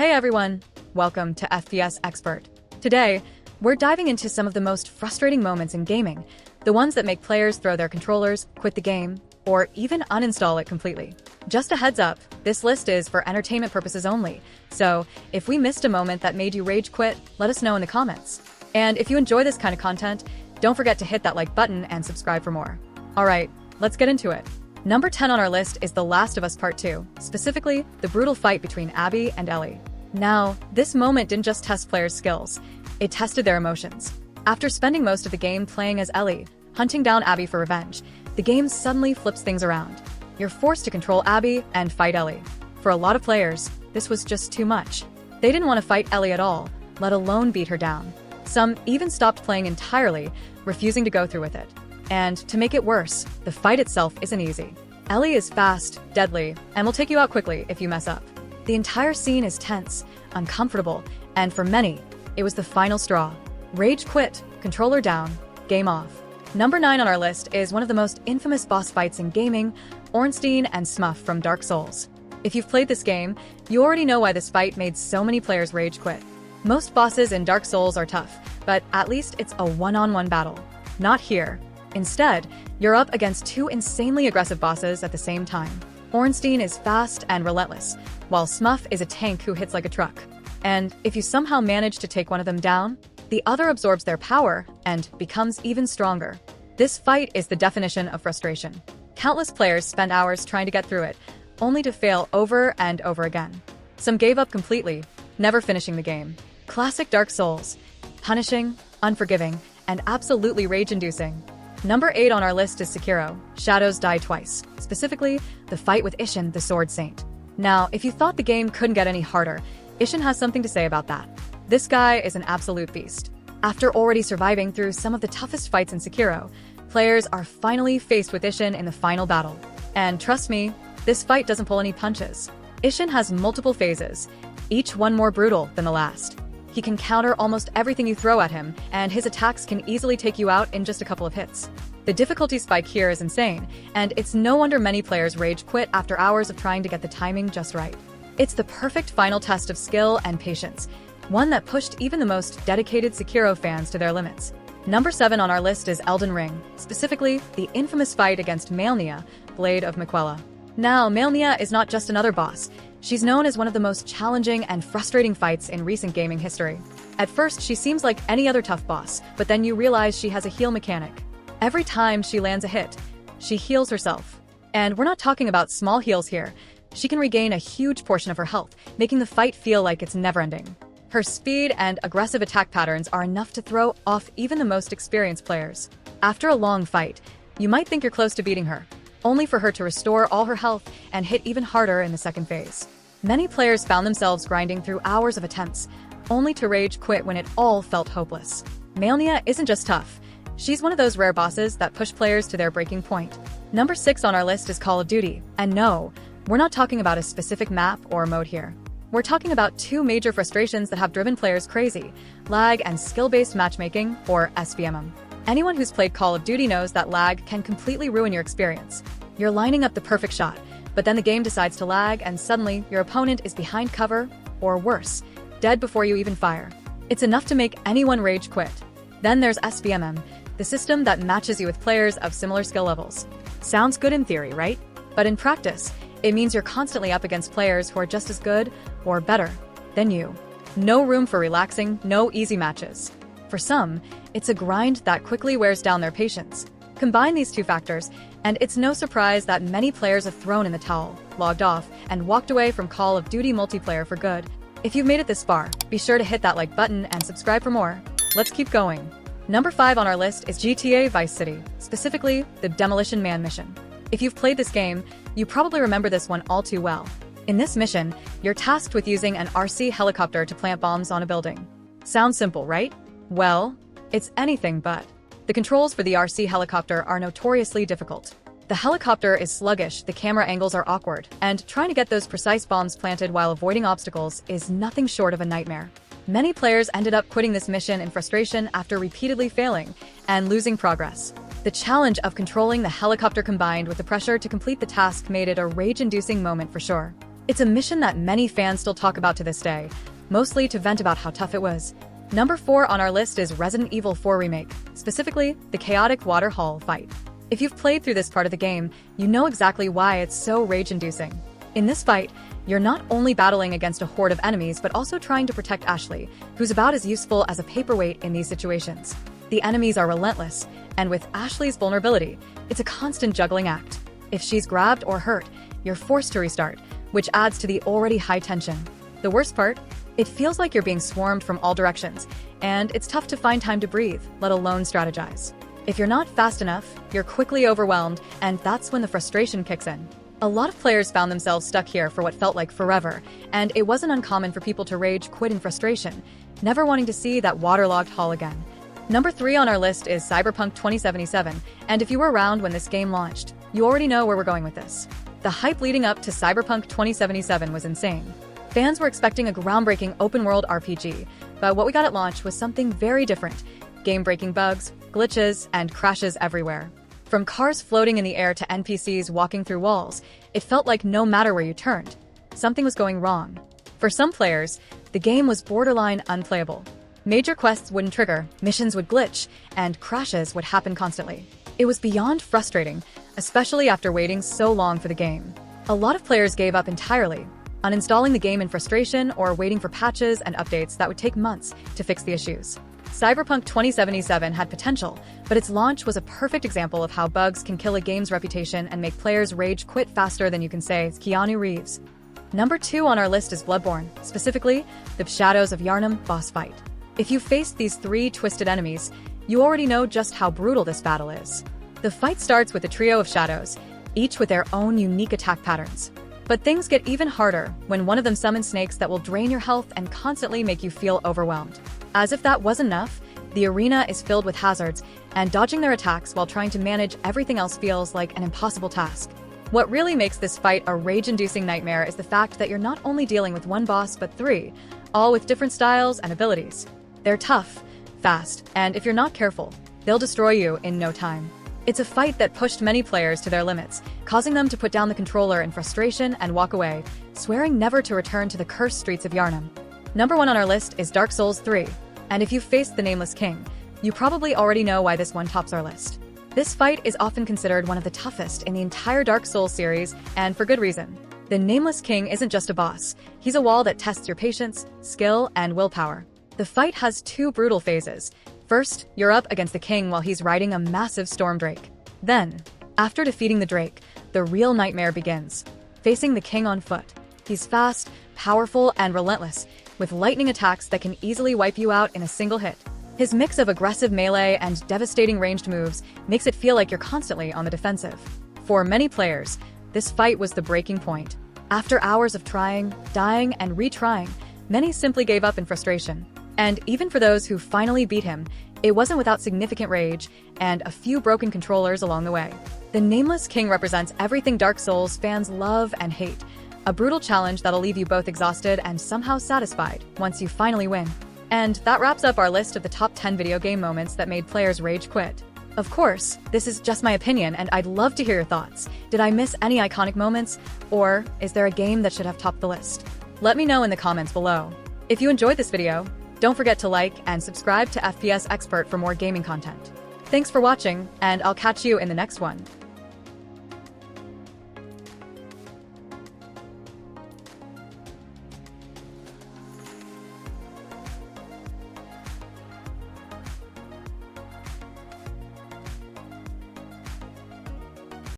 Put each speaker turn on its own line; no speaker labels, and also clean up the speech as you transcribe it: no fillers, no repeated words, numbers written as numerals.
Hey everyone, welcome to FPS Xpert. Today, we're diving into some of the most frustrating moments in gaming, the ones that make players throw their controllers, quit the game, or even uninstall it completely. Just a heads up, this list is for entertainment purposes only, so if we missed a moment that made you rage quit, let us know in the comments. And if you enjoy this kind of content, don't forget to hit that like button and subscribe for more. Alright, let's get into it. Number 10 on our list is The Last of Us Part 2, specifically the brutal fight between Abby and Ellie. Now, this moment didn't just test players' skills, it tested their emotions. After spending most of the game playing as Ellie, hunting down Abby for revenge, the game suddenly flips things around. You're forced to control Abby and fight Ellie. For a lot of players, this was just too much. They didn't want to fight Ellie at all, let alone beat her down. Some even stopped playing entirely, refusing to go through with it. And to make it worse, the fight itself isn't easy. Ellie is fast, deadly, and will take you out quickly if you mess up. The entire scene is tense, uncomfortable, and for many, it was the final straw. Rage quit, controller down, game off. Number 9 on our list is one of the most infamous boss fights in gaming, Ornstein and Smough from Dark Souls. If you've played this game, you already know why this fight made so many players rage quit. Most bosses in Dark Souls are tough, but at least it's a one-on-one battle. Not here. Instead, you're up against two insanely aggressive bosses at the same time. Ornstein is fast and relentless, while Smough is a tank who hits like a truck. And if you somehow manage to take one of them down, the other absorbs their power and becomes even stronger. This fight is the definition of frustration. Countless players spend hours trying to get through it, only to fail over and over again. Some gave up completely, never finishing the game. Classic Dark Souls. Punishing, unforgiving, and absolutely rage-inducing. Number 8 on our list is Sekiro, Shadows Die Twice, specifically the fight with Isshin, the Sword Saint. Now, if you thought the game couldn't get any harder, Isshin has something to say about that. This guy is an absolute beast. After already surviving through some of the toughest fights in Sekiro, players are finally faced with Isshin in the final battle. And trust me, this fight doesn't pull any punches. Isshin has multiple phases, each one more brutal than the last. He can counter almost everything you throw at him, and his attacks can easily take you out in just a couple of hits. The difficulty spike here is insane, and it's no wonder many players rage quit after hours of trying to get the timing just right. It's the perfect final test of skill and patience, one that pushed even the most dedicated Sekiro fans to their limits. Number 7 on our list is Elden Ring, specifically the infamous fight against Malenia, Blade of Miquella. Now, Malenia is not just another boss. She's known as one of the most challenging and frustrating fights in recent gaming history. At first, she seems like any other tough boss, but then you realize she has a heal mechanic. Every time she lands a hit, she heals herself. And we're not talking about small heals here. She can regain a huge portion of her health, making the fight feel like it's never-ending. Her speed and aggressive attack patterns are enough to throw off even the most experienced players. After a long fight, you might think you're close to beating her, only for her to restore all her health and hit even harder in the second phase. Many players found themselves grinding through hours of attempts, only to rage quit when it all felt hopeless. Malenia isn't just tough. She's one of those rare bosses that push players to their breaking point. Number 6 on our list is Call of Duty, and no, we're not talking about a specific map or mode here. We're talking about two major frustrations that have driven players crazy: lag and skill-based matchmaking, or SBMM. Anyone who's played Call of Duty knows that lag can completely ruin your experience. You're lining up the perfect shot, but then the game decides to lag and suddenly your opponent is behind cover, or worse, dead before you even fire. It's enough to make anyone rage quit. Then there's SBMM, the system that matches you with players of similar skill levels. Sounds good in theory, right? But in practice, it means you're constantly up against players who are just as good, or better, than you. No room for relaxing, no easy matches. For some, it's a grind that quickly wears down their patience. Combine these two factors, and it's no surprise that many players have thrown in the towel, logged off, and walked away from Call of Duty multiplayer for good. If you've made it this far, be sure to hit that like button and subscribe for more. Let's keep going. Number 5 on our list is GTA Vice City, specifically the Demolition Man mission. If you've played this game, you probably remember this one all too well. In this mission, you're tasked with using an RC helicopter to plant bombs on a building. Sounds simple, right? Well, it's anything but. The controls for the RC helicopter are notoriously difficult. The helicopter is sluggish, the camera angles are awkward, and trying to get those precise bombs planted while avoiding obstacles is nothing short of a nightmare. Many players ended up quitting this mission in frustration after repeatedly failing and losing progress. The challenge of controlling the helicopter combined with the pressure to complete the task made it a rage-inducing moment for sure. It's a mission that many fans still talk about to this day, mostly to vent about how tough it was. Number 4 on our list is Resident Evil 4 Remake, specifically the chaotic water hall fight. If you've played through this part of the game, you know exactly why it's so rage-inducing. In this fight, you're not only battling against a horde of enemies, but also trying to protect Ashley, who's about as useful as a paperweight in these situations. The enemies are relentless, and with Ashley's vulnerability, it's a constant juggling act. If she's grabbed or hurt, you're forced to restart, which adds to the already high tension. The worst part? It feels like you're being swarmed from all directions, and it's tough to find time to breathe, let alone strategize. If you're not fast enough, you're quickly overwhelmed, and that's when the frustration kicks in. A lot of players found themselves stuck here for what felt like forever, and it wasn't uncommon for people to rage quit in frustration, never wanting to see that waterlogged hall again. Number 3 on our list is Cyberpunk 2077, and if you were around when this game launched, you already know where we're going with this. The hype leading up to Cyberpunk 2077 was insane. Fans were expecting a groundbreaking open-world RPG, but what we got at launch was something very different: game-breaking bugs, glitches, and crashes everywhere. From cars floating in the air to NPCs walking through walls, it felt like no matter where you turned, something was going wrong. For some players, the game was borderline unplayable. Major quests wouldn't trigger, missions would glitch, and crashes would happen constantly. It was beyond frustrating, especially after waiting so long for the game. A lot of players gave up entirely, uninstalling the game in frustration or waiting for patches and updates that would take months to fix the issues. Cyberpunk 2077 had potential, but its launch was a perfect example of how bugs can kill a game's reputation and make players rage quit faster than you can say Keanu Reeves. Number 2 on our list is Bloodborne, specifically the Shadows of Yharnam boss fight. If you faced these 3 twisted enemies, you already know just how brutal this battle is. The fight starts with a trio of shadows, each with their own unique attack patterns. But things get even harder when one of them summons snakes that will drain your health and constantly make you feel overwhelmed. As if that wasn't enough, the arena is filled with hazards, and dodging their attacks while trying to manage everything else feels like an impossible task. What really makes this fight a rage-inducing nightmare is the fact that you're not only dealing with one boss but 3, all with different styles and abilities. They're tough, fast, and if you're not careful, they'll destroy you in no time. It's a fight that pushed many players to their limits, causing them to put down the controller in frustration and walk away, swearing never to return to the cursed streets of Yharnam. Number 1 on our list is Dark Souls 3, and if you've faced the Nameless King, you probably already know why this one tops our list. This fight is often considered one of the toughest in the entire Dark Souls series, and for good reason. The Nameless King isn't just a boss, he's a wall that tests your patience, skill, and willpower. The fight has 2 brutal phases. First, you're up against the king while he's riding a massive storm drake. Then, after defeating the drake, the real nightmare begins. Facing the king on foot. He's fast, powerful, and relentless, with lightning attacks that can easily wipe you out in a single hit. His mix of aggressive melee and devastating ranged moves makes it feel like you're constantly on the defensive. For many players, this fight was the breaking point. After hours of trying, dying, and retrying, many simply gave up in frustration. And even for those who finally beat him, it wasn't without significant rage and a few broken controllers along the way. The Nameless King represents everything Dark Souls fans love and hate, a brutal challenge that'll leave you both exhausted and somehow satisfied once you finally win. And that wraps up our list of the top 10 video game moments that made players rage quit. Of course, this is just my opinion and I'd love to hear your thoughts. Did I miss any iconic moments? Or is there a game that should have topped the list? Let me know in the comments below. If you enjoyed this video, don't forget to like and subscribe to FPS Xpert for more gaming content. Thanks for watching, and I'll catch you in the next one.